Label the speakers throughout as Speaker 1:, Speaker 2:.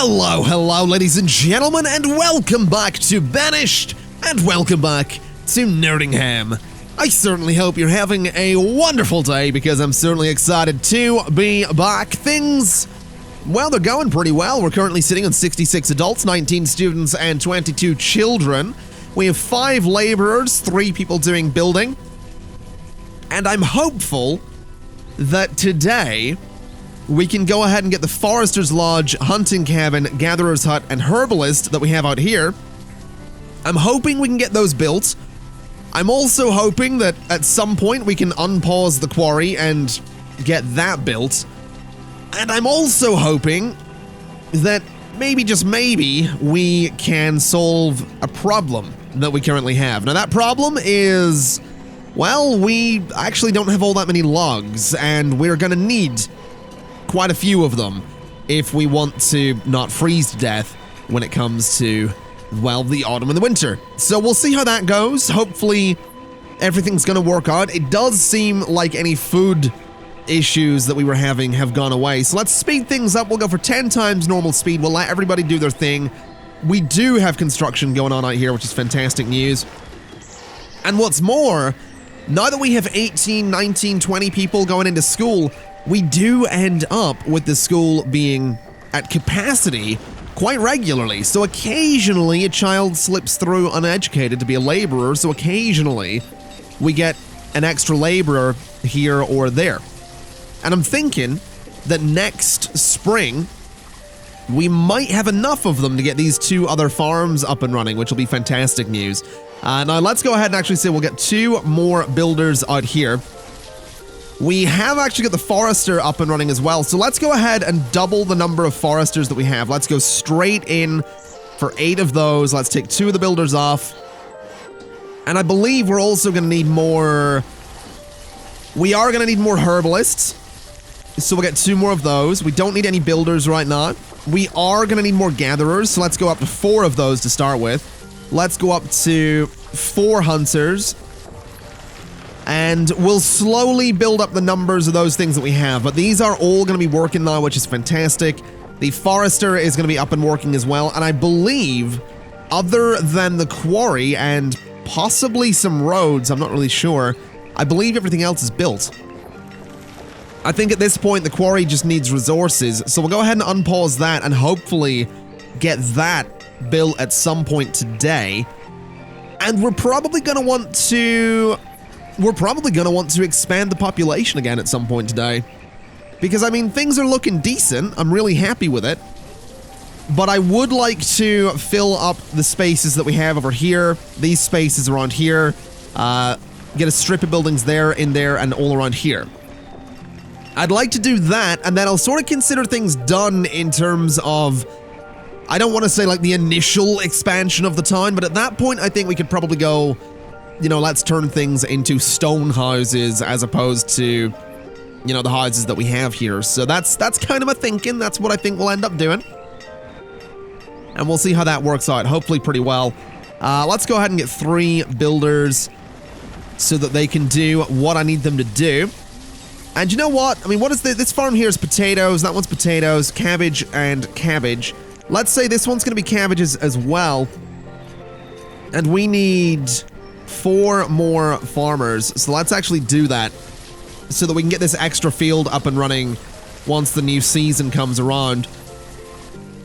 Speaker 1: Hello, ladies and gentlemen, and welcome back to Banished, and welcome back to Nerdingham. I certainly hope you're having a wonderful day, because I'm certainly excited to be back. Things, well, they're going pretty well. We're currently sitting on 66 adults, 19 students, and 22 children. We have 5 laborers, 3 people doing building, and I'm hopeful that today we can go ahead and get the Forester's Lodge, Hunting Cabin, Gatherer's Hut, and Herbalist that we have out here. I'm hoping we can get those built. I'm also hoping that at some point we can unpause the quarry and get that built. And I'm also hoping that maybe, just maybe, we can solve a problem that we currently have. Now that problem is, well, we actually don't have all that many logs, and we're gonna need quite a few of them if we want to not freeze to death when it comes to, well, the autumn and the winter. So we'll see how that goes. Hopefully everything's gonna work out. It does seem like any food issues that we were having have gone away. So let's speed things up. We'll go for 10 times normal speed. We'll let everybody do their thing. We do have construction going on out here, which is fantastic news. And what's more, now that we have 18, 19, 20 people going into school, we do end up with the school being at capacity quite regularly. So occasionally a child slips through uneducated to be a laborer, so occasionally we get an extra laborer here or there. And I'm thinking that next spring we might have enough of them to get these 2 other farms up and running, which will be fantastic news. Now let's go ahead and actually say we'll get 2 more builders out here. We have actually got the Forester up and running as well, so let's go ahead and double the number of Foresters that we have. Let's go straight in for 8 of those. Let's take 2 of the builders off. And I believe we're also going to need more... We are going to need more Herbalists, so we'll get 2 more of those. We don't need any builders right now. We are going to need more Gatherers, so let's go up to 4 of those to start with. Let's go up to 4 Hunters. And we'll slowly build up the numbers of those things that we have, but these are all going to be working now, which is fantastic. The Forester is going to be up and working as well, and I believe, other than the quarry and possibly some roads, I'm not really sure, I believe everything else is built. I think at this point the quarry just needs resources, so we'll go ahead and unpause that and hopefully get that built at some point today. And we're probably going to want to... expand the population again at some point today. Because, I mean, things are looking decent. I'm really happy with it. But I would like to fill up the spaces that we have over here. These spaces around here. Get a strip of buildings there, in there, and all around here. I'd like to do that, and then I'll sort of consider things done in terms of... I don't want to say, like, the initial expansion of the town, but at that point, I think we could probably go... You know, let's turn things into stone houses as opposed to, you know, the houses that we have here. So that's kind of my thinking. That's what I think we'll end up doing. And we'll see how that works out. Hopefully pretty well. Let's go ahead and get 3 builders so that they can do what I need them to do. And you know what? I mean, what is this farm here is potatoes. That one's potatoes, cabbage, and cabbage. Let's say this one's going to be cabbages as well. And we need 4 more farmers, so let's actually do that so that we can get this extra field up and running once the new season comes around.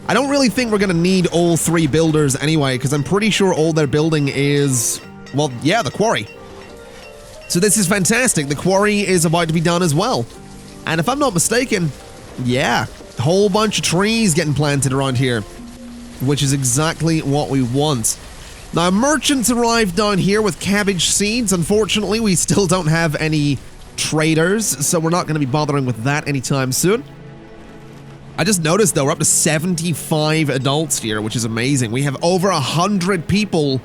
Speaker 1: I don't really think we're going to need all 3 builders anyway, because I'm pretty sure all they're building is, well, yeah, the quarry. So this is fantastic. The quarry is about to be done as well. And if I'm not mistaken, yeah, a whole bunch of trees getting planted around here, which is exactly what we want. Now, merchants arrived down here with cabbage seeds. Unfortunately, we still don't have any traders, so we're not going to be bothering with that anytime soon. I just noticed, though, we're up to 75 adults here, which is amazing. We have over 100 people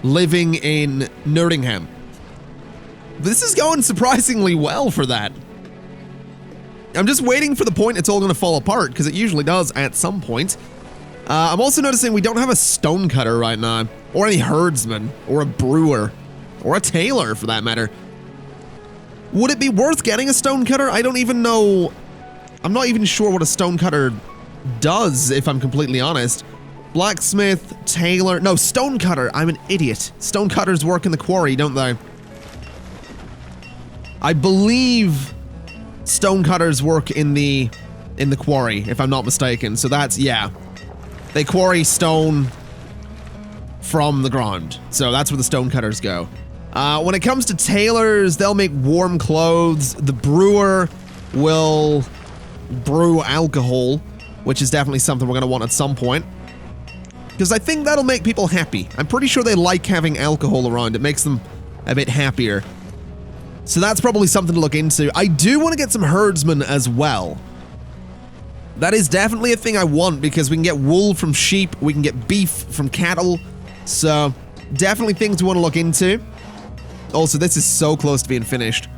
Speaker 1: living in Nerdingham. This is going surprisingly well for that. I'm just waiting for the point it's all going to fall apart, because it usually does at some point. I'm also noticing we don't have a stonecutter right now, or any herdsman, or a brewer, or a tailor for that matter. Would it be worth getting a stonecutter? I don't even know. I'm not even sure what a stonecutter does, if I'm completely honest. Blacksmith, tailor, no, stonecutter. I'm an idiot. Stonecutters work in the quarry, don't they? I believe stonecutters work in the quarry, if I'm not mistaken. So that's, yeah. They quarry stone from the ground. So that's where the stonecutters go. When it comes to tailors, they'll make warm clothes. The brewer will brew alcohol, which is definitely something we're going to want at some point. Because I think that'll make people happy. I'm pretty sure they like having alcohol around. It makes them a bit happier. So that's probably something to look into. I do want to get some herdsmen as well. That is definitely a thing I want because we can get wool from sheep, we can get beef from cattle. So definitely things we want to look into. Also, this is so close to being finished,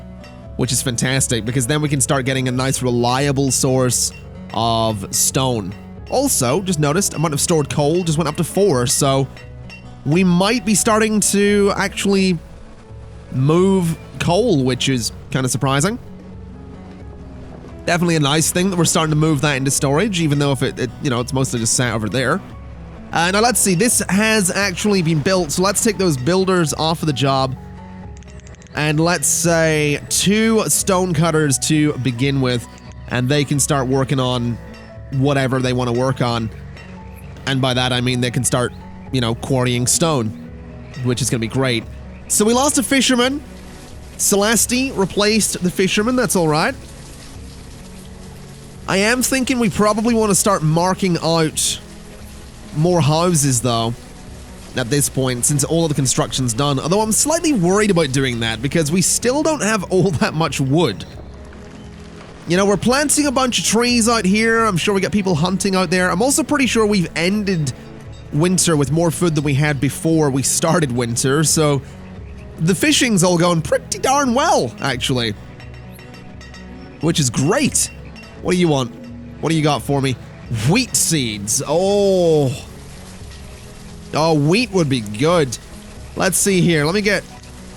Speaker 1: which is fantastic because then we can start getting a nice reliable source of stone. Also, just noticed amount of stored coal just went up to 4, so we might be starting to actually move coal, which is kind of surprising. Definitely a nice thing that we're starting to move that into storage, even though if it you know, it's mostly just sat over there. Now let's see, this has actually been built, so let's take those builders off of the job. And let's say 2 stonecutters to begin with, and they can start working on whatever they want to work on. And by that I mean they can start, you know, quarrying stone, which is going to be great. So we lost a fisherman. Celeste replaced the fisherman, that's alright. I am thinking we probably want to start marking out more houses though at this point, since all of the construction's done. Although I'm slightly worried about doing that because we still don't have all that much wood. You know, we're planting a bunch of trees out here. I'm sure we got people hunting out there. I'm also pretty sure we've ended winter with more food than we had before we started winter, so the fishing's all going pretty darn well, actually. Which is great. What do you want? What do you got for me? Wheat seeds. Oh, wheat would be good. Let's see here. Let me get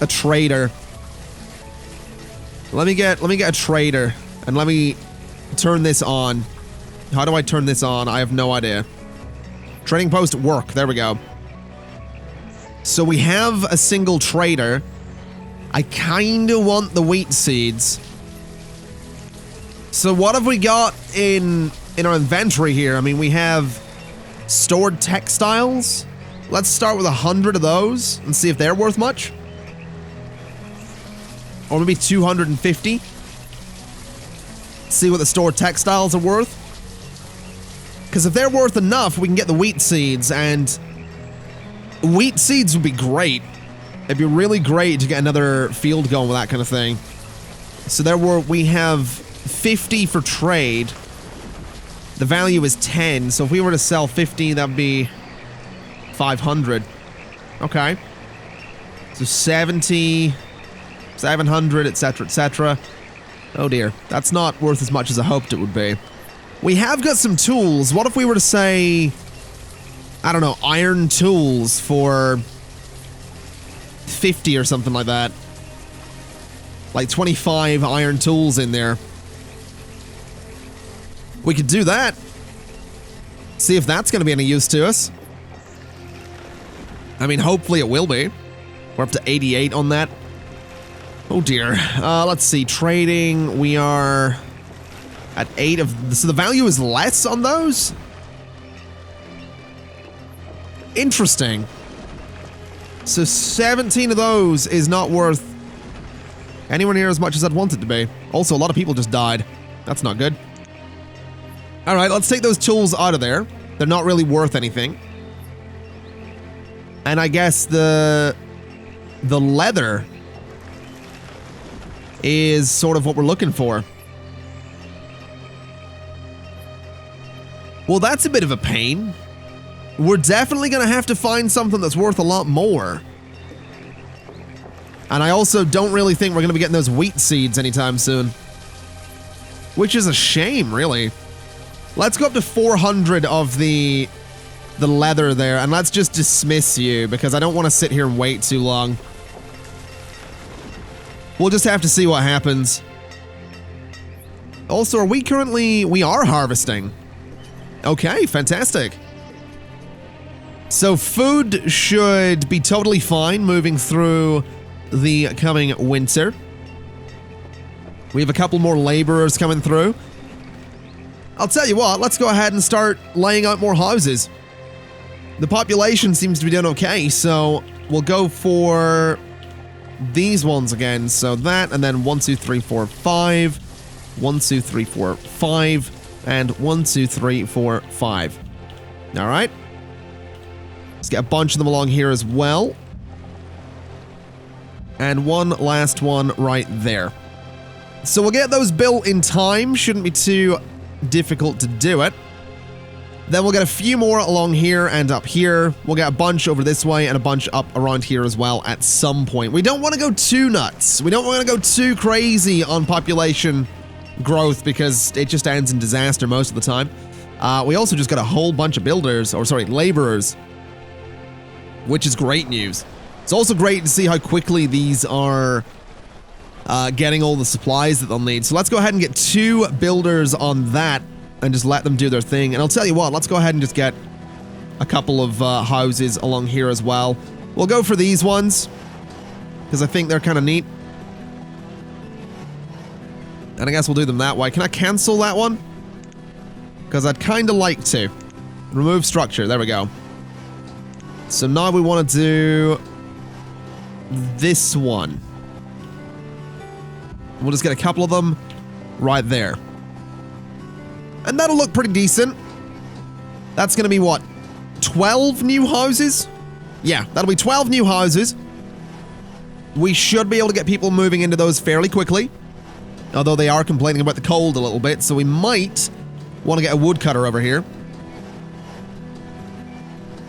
Speaker 1: a trader. Let me get a trader. And let me turn this on. How do I turn this on? I have no idea. Trading post work. There we go. So we have a single trader. I kind of want the wheat seeds. So what have we got in our inventory here? I mean, we have stored textiles. Let's start with 100 of those and see if they're worth much. Or maybe 250. See what the stored textiles are worth. Because if they're worth enough, we can get the wheat seeds, and wheat seeds would be great. It'd be really great to get another field going with that kind of thing. So we have 50 for trade. The value is 10, so if we were to sell 50, that'd be 500. Okay. So 70, 700, etc., etc. Oh dear, that's not worth as much as I hoped it would be. We have got some tools. What if we were to say, I don't know, iron tools for 50 or something like that? Like 25 iron tools in there. We could do that. See if that's going to be any use to us. I mean, hopefully it will be. We're up to 88 on that. Oh dear. Let's see. Trading. We are at 8 of... So the value is less on those? Interesting. So 17 of those is not worth anywhere near as much as I'd want it to be. Also, a lot of people just died. That's not good. Alright, let's take those tools out of there. They're not really worth anything. And I guess the leather is sort of what we're looking for. Well, that's a bit of a pain. We're definitely going to have to find something that's worth a lot more. And I also don't really think we're going to be getting those wheat seeds anytime soon. Which is a shame, really. Let's go up to 400 of the leather there, and let's just dismiss you, because I don't want to sit here and wait too long. We'll just have to see what happens. Also, we are harvesting. Okay, fantastic. So food should be totally fine moving through the coming winter. We have a couple more laborers coming through. I'll tell you what, let's go ahead and start laying out more houses. The population seems to be doing okay, so we'll go for these ones again. So that, and then 1, 2, 3, 4, 5. 1, 2, 3, 4, 5. And 1, 2, 3, 4, 5. All right. Let's get a bunch of them along here as well. And one last one right there. So we'll get those built in time. Shouldn't be too difficult to do it. Then we'll get a few more along here and up here. We'll get a bunch over this way and a bunch up around here as well at some point. We don't want to go too nuts. We don't want to go too crazy on population growth because it just ends in disaster most of the time. We also just got a whole bunch of builders, or sorry, laborers, which is great news. It's also great to see how quickly these are getting all the supplies that they'll need. So let's go ahead and get 2 builders on that and just let them do their thing. And I'll tell you what, let's go ahead and just get a couple of houses along here as well. We'll go for these ones because I think they're kind of neat. And I guess we'll do them that way. Can I cancel that one? Because I'd kind of like to. Remove structure. There we go. So now we want to do this one. We'll just get a couple of them right there. And that'll look pretty decent. That's going to be what? 12 new houses? Yeah, that'll be 12 new houses. We should be able to get people moving into those fairly quickly. Although they are complaining about the cold a little bit, so we might want to get a woodcutter over here.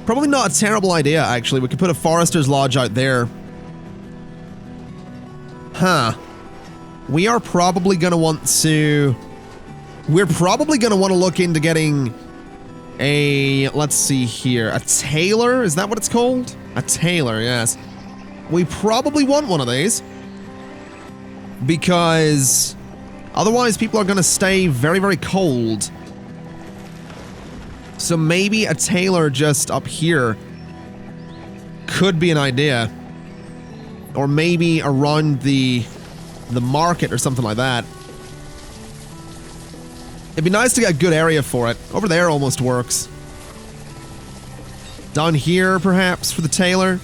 Speaker 1: Probably not a terrible idea, actually. We could put a forester's lodge out there. Huh. We are probably going to want to... We're probably going to want to look into getting a... Let's see here. A tailor? Is that what it's called? A tailor, yes. We probably want one of these. Because otherwise people are going to stay very, very cold. So maybe a tailor just up here could be an idea. Or maybe around the market or something like that. It'd be nice to get a good area for it. Over there almost works. Down here, perhaps, for the tailor.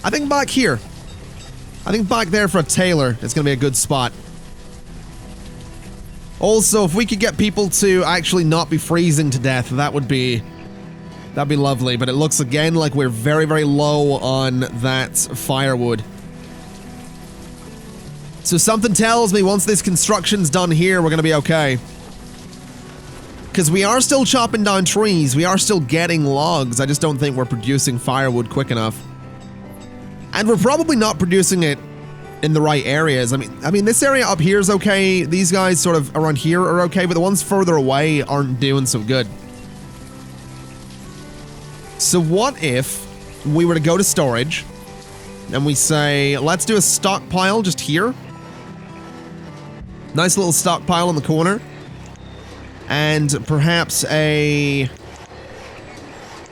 Speaker 1: I think back here. I think back there for a tailor is going to be a good spot. Also, if we could get people to actually not be freezing to death, that'd be lovely. But it looks again like we're very, very low on that firewood. So something tells me once this construction's done here, we're going to be okay. Because we are still chopping down trees. We are still getting logs. I just don't think we're producing firewood quick enough. And we're probably not producing it in the right areas. I mean, this area up here is okay. These guys sort of around here are okay, but the ones further away aren't doing so good. So what if we were to go to storage and we say, let's do a stockpile just here. Nice little stockpile in the corner. And perhaps a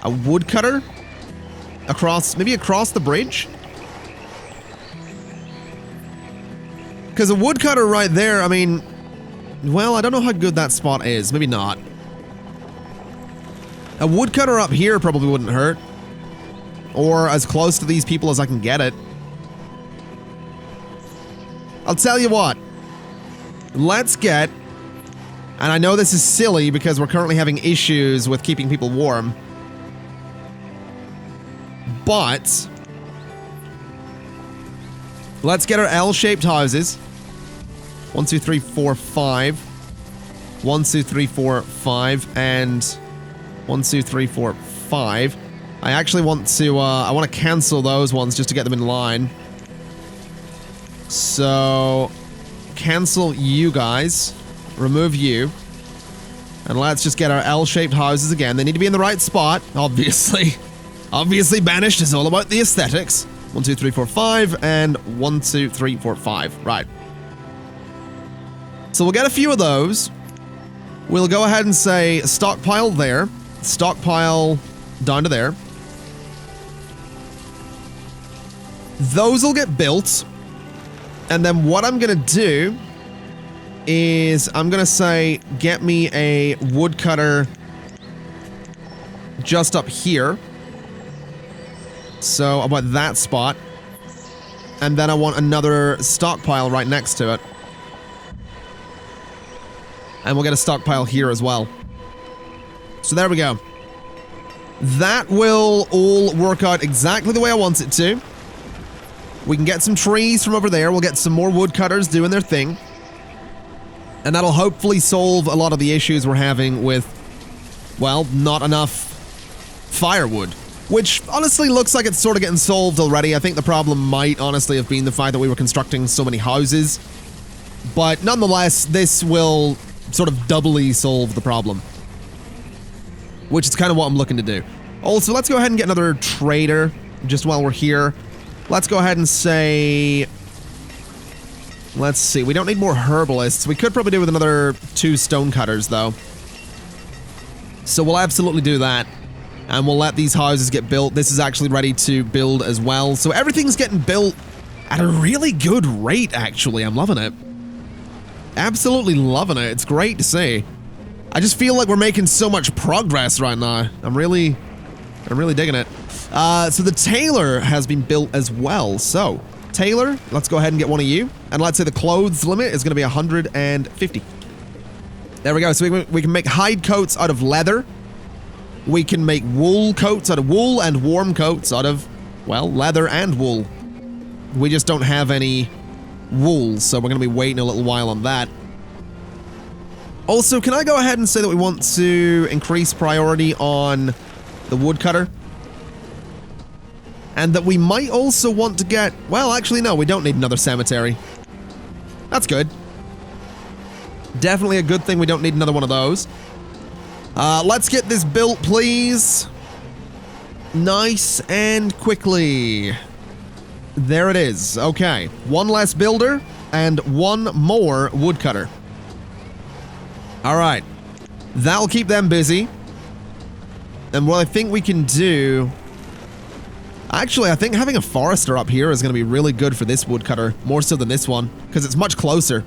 Speaker 1: woodcutter across, maybe across the bridge. Because a woodcutter right there, I mean, well, I don't know how good that spot is. Maybe not. A woodcutter up here probably wouldn't hurt. Or as close to these people as I can get it. I'll tell you what. Let's get... And I know this is silly because we're currently having issues with keeping people warm. But... let's get our L-shaped houses. 1, 2, 3, 4, 5. 1, 2, 3, 4, 5. And 1, 2, 3, 4, 5. I actually want to, I want to cancel those ones just to get them in line. So, cancel you guys. Remove you. And let's just get our L-shaped houses again. They need to be in the right spot, obviously. Obviously, Banished is all about the aesthetics. 1, 2, 3, 4, 5, and 1, 2, 3, 4, 5. Right. So we'll get a few of those. We'll go ahead and say stockpile there, stockpile down to there. Those will get built. And then what I'm going to do is I'm going to say, get me a woodcutter just up here. So about that spot. And then I want another stockpile right next to it. And we'll get a stockpile here as well. So there we go. That will all work out exactly the way I want it to. We can get some trees from over there. We'll get some more woodcutters doing their thing. And that'll hopefully solve a lot of the issues we're having with, well, not enough firewood. Which honestly looks like it's sort of getting solved already. I think the problem might honestly have been the fact that we were constructing so many houses. But nonetheless, this will sort of doubly solve the problem. Which is kind of what I'm looking to do. Also, let's go ahead and get another trader just while we're here. Let's go ahead and say... Let's see, we don't need more herbalists. We could probably do with another 2 stonecutters, though. So we'll absolutely do that. And we'll let these houses get built. This is actually ready to build as well. So everything's getting built at a really good rate, actually. I'm loving it. Absolutely loving it. It's great to see. I just feel like we're making so much progress right now. I'm really digging it. So the tailor has been built as well. So, tailor, let's go ahead and get one of you. And let's say the clothes limit is going to be 150. There we go. So we can make hide coats out of leather. We can make wool coats out of wool and warm coats out of, well, leather and wool. We just don't have any wool, so we're going to be waiting a little while on that. Also, can I go ahead and say that we want to increase priority on the woodcutter? And that we might also want to get... Well, actually, no, we don't need another cemetery. That's good. Definitely a good thing we don't need another one of those. Let's get this built, please. Nice and quickly. There it is. Okay. One less builder and one more woodcutter. All right. That'll keep them busy. And what I think we can do... Actually, I think having a forester up here is going to be really good for this woodcutter, more so than this one, because it's much closer.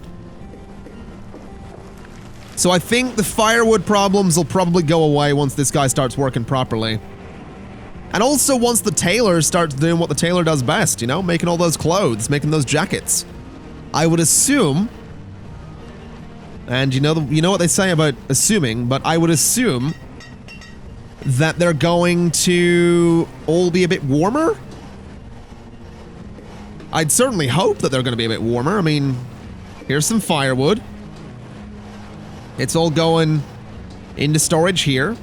Speaker 1: So I think the firewood problems will probably go away once this guy starts working properly. And also once the tailor starts doing what the tailor does best, you know, making all those clothes, making those jackets. I would assume, and you know what they say about assuming, but I would assume that they're going to all be a bit warmer. I'd certainly hope that they're going to be a bit warmer. I mean, here's some firewood. It's all going into storage here.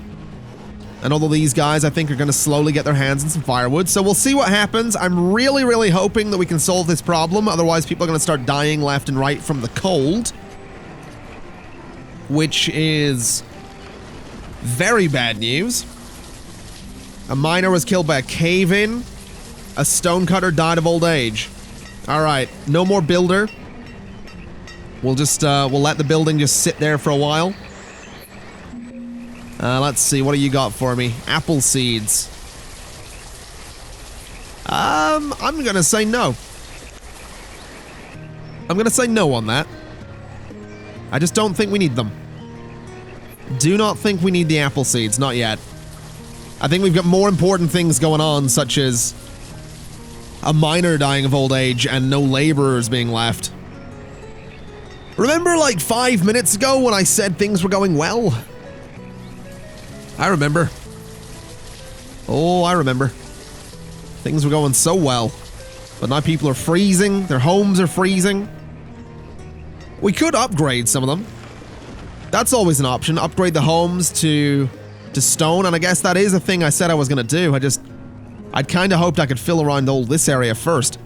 Speaker 1: And all of these guys, I think, are going to slowly get their hands on some firewood. So we'll see what happens. I'm really, really hoping that we can solve this problem. Otherwise, people are going to start dying left and right from the cold. Which is very bad news. A miner was killed by a cave-in. A stonecutter died of old age. Alright, no more builder. We'll just, we'll let the building just sit there for a while. Let's see, what do you got for me? Apple seeds. I'm gonna say no. I'm gonna say no on that. I just don't think we need them. Do not think we need the apple seeds, not yet. I think we've got more important things going on, such as a miner dying of old age and no laborers being left. Remember like 5 minutes ago when I said things were going well? I remember. Oh, I remember. Things were going so well. But now people are freezing, their homes are freezing. We could upgrade some of them. That's always an option, upgrade the homes to stone, and I guess that is a thing I said I was gonna do. I'd kinda hoped I could fill around all this area first.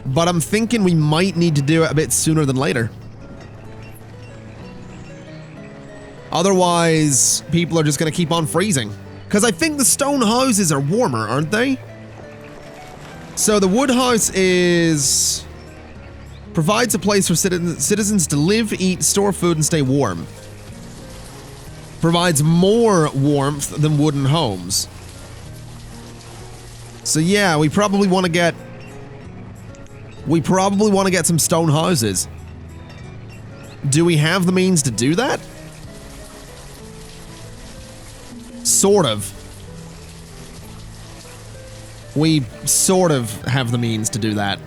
Speaker 1: But I'm thinking we might need to do it a bit sooner than later. Otherwise, people are just gonna keep on freezing. Because I think the stone houses are warmer, aren't they? So the wood house is Provides a place for citizens to live, eat, store food, and stay warm. Provides more warmth than wooden homes. So yeah, we probably want to get some stone houses. Do we have the means to do that? Sort of. We sort of have the means to do that.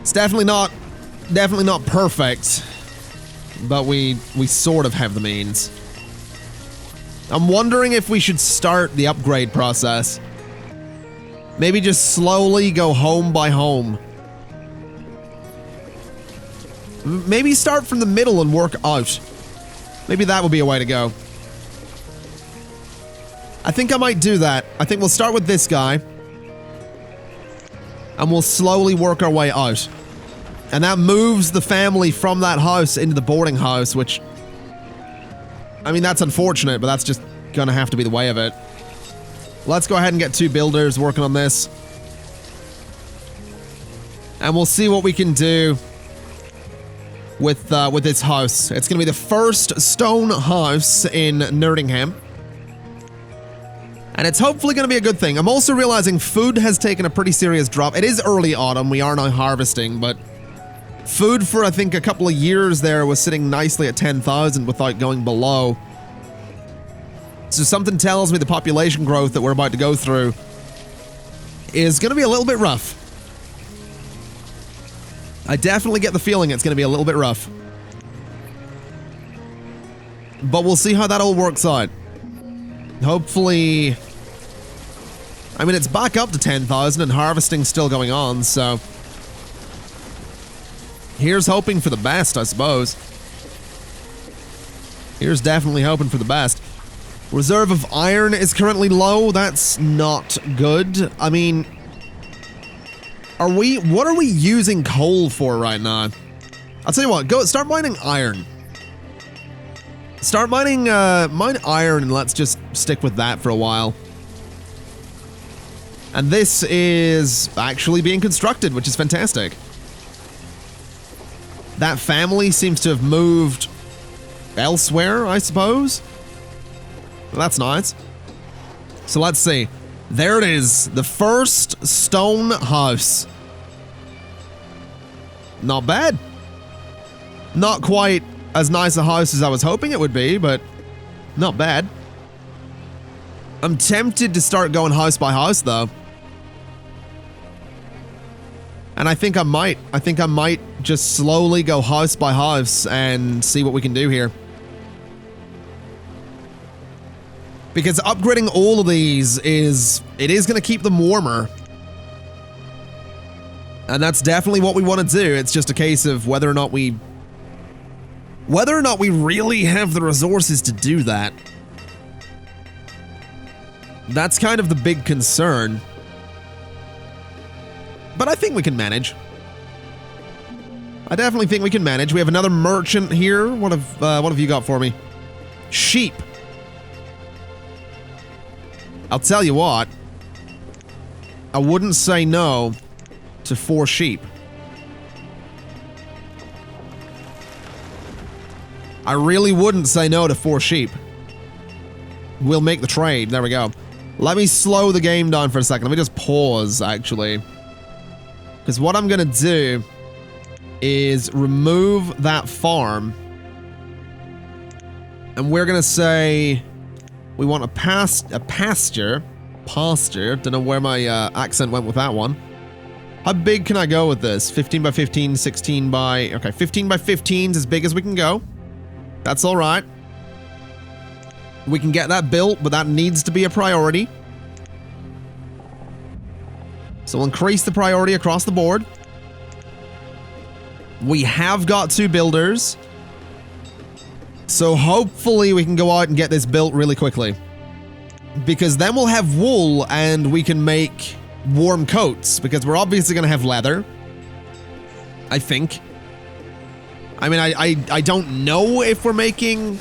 Speaker 1: It's definitely not perfect, but we sort of have the means. I'm wondering if we should start the upgrade process. Maybe just slowly go home by home. Maybe start from the middle and work out. Maybe that would be a way to go. I think I might do that. I think we'll start with this guy. And we'll slowly work our way out. And that moves the family from that house into the boarding house, which... I mean, that's unfortunate, but that's just gonna have to be the way of it. Let's go ahead and get 2 builders working on this. And we'll see what we can do with this house. It's gonna be the first stone house in Nerdingham. And it's hopefully going to be a good thing. I'm also realizing food has taken a pretty serious drop. It is early autumn. We are now harvesting, but food for, I think, a couple of years there was sitting nicely at 10,000 without going below. So something tells me the population growth that we're about to go through is going to be a little bit rough. I definitely get the feeling it's going to be a little bit rough. But we'll see how that all works out. Hopefully... I mean, it's back up to 10,000 and harvesting's still going on, so... Here's hoping for the best, I suppose. Here's definitely hoping for the best. Reserve of iron is currently low. That's not good. I mean... What are we using coal for right now? I'll tell you what, start mining iron. Start mining, mine iron, and let's just stick with that for a while. And this is actually being constructed, which is fantastic. That family seems to have moved elsewhere, I suppose. Well, that's nice. So let's see. There it is, the first stone house. Not bad. Not quite as nice a house as I was hoping it would be, but not bad. I'm tempted to start going house by house, though. And I think I might. I think I might just slowly go house by house and see what we can do here. Because upgrading all of these is going to keep them warmer. And that's definitely what we want to do. It's just a case of whether or not we really have the resources to do that. That's kind of the big concern. But I think we can manage. I definitely think we can manage. We have another merchant here. What have you got for me? Sheep. I'll tell you what. I wouldn't say no to 4 sheep. I really wouldn't say no to 4 sheep. We'll make the trade. There we go. Let me slow the game down for a second. Let me just pause, actually. Because what I'm going to do is remove that farm. And we're going to say we want a pasture. Pasture. Don't know where my accent went with that one. How big can I go with this? 15 by 15, 16 by... Okay, 15 by 15 is as big as we can go. That's all right. We can get that built, but that needs to be a priority. So we'll increase the priority across the board. We have got 2 builders. So hopefully we can go out and get this built really quickly. Because then we'll have wool and we can make warm coats. Because we're obviously going to have leather. I think. I mean, I don't know if we're making...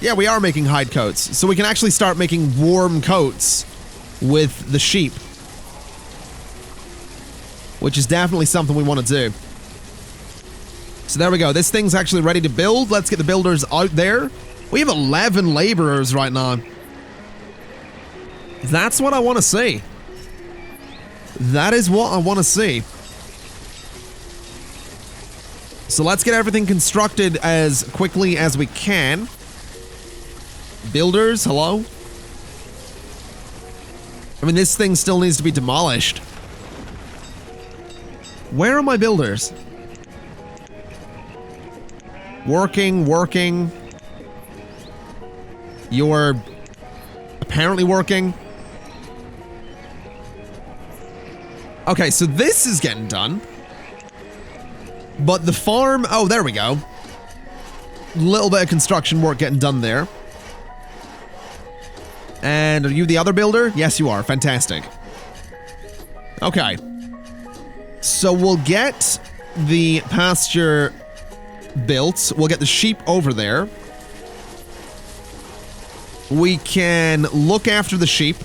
Speaker 1: Yeah, we are making hide coats. So we can actually start making warm coats with the sheep. which is definitely something we want to do. So there we go. This thing's actually ready to build. Let's get the builders out there. We have 11 laborers right now. That's what I want to see. That is what I want to see. So let's get everything constructed as quickly as we can. Builders, hello? I mean, this thing still needs to be demolished. Where are my builders? Working, working. You're apparently working. Okay, so this is getting done. But the farm... Oh, there we go. Little bit of construction work getting done there. And are you the other builder? Yes, you are. Fantastic. Okay. So we'll get the pasture built. We'll get the sheep over there. We can look after the sheep.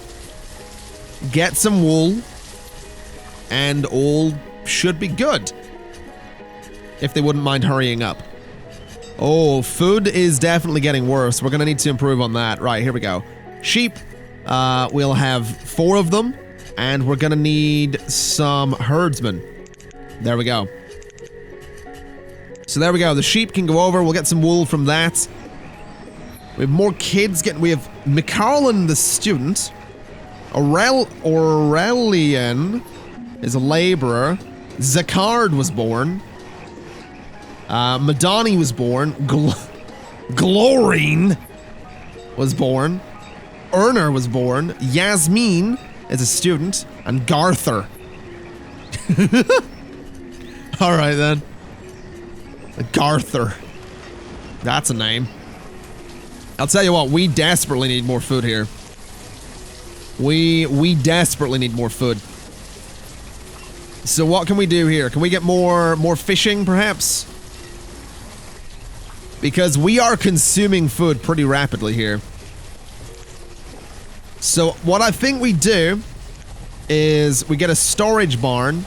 Speaker 1: Get some wool. And all should be good. If they wouldn't mind hurrying up. Oh, food is definitely getting worse. We're going to need to improve on that. Right, here we go. Sheep. We'll have 4 of them. And we're going to need some herdsmen. There we go. So there we go. The sheep can go over. We'll get some wool from that. We have more kids getting... We have McCarlin, the student. Aurelian is a laborer. Zacard was born. Madani was born. Glorine was born. Erner was born. Yasmin is a student. And Garther. Alright then. Garther. That's a name. I'll tell you what, we desperately need more food here. We desperately need more food. So what can we do here? Can we get more fishing, perhaps? Because we are consuming food pretty rapidly here. So what I think we do is we get a storage barn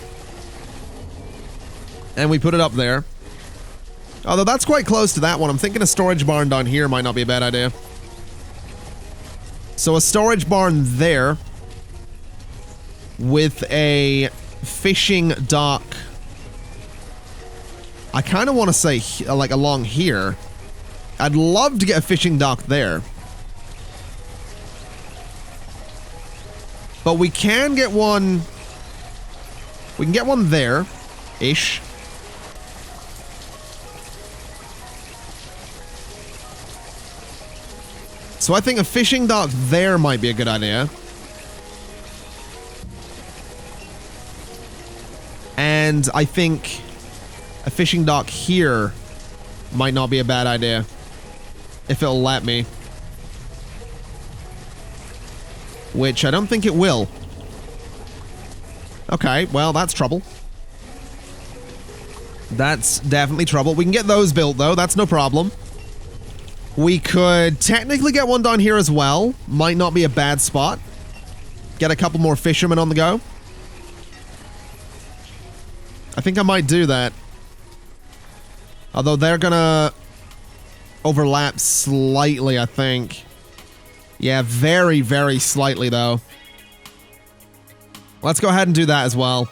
Speaker 1: and we put it up there. Although that's quite close to that one. I'm thinking a storage barn down here might not be a bad idea. So a storage barn there with a fishing dock. I kind of want to say like along here. I'd love to get a fishing dock there. But we can get one. We can get one there-ish. So I think a fishing dock there might be a good idea. And I think a fishing dock here might not be a bad idea. If it'll let me. Which I don't think it will. Okay, well, that's trouble. That's definitely trouble. We can get those built, though. That's no problem. We could technically get one down here as well. Might not be a bad spot. Get a couple more fishermen on the go. I think I might do that. Although they're gonna overlap slightly, I think. Yeah, very, very slightly, though. Let's go ahead and do that as well.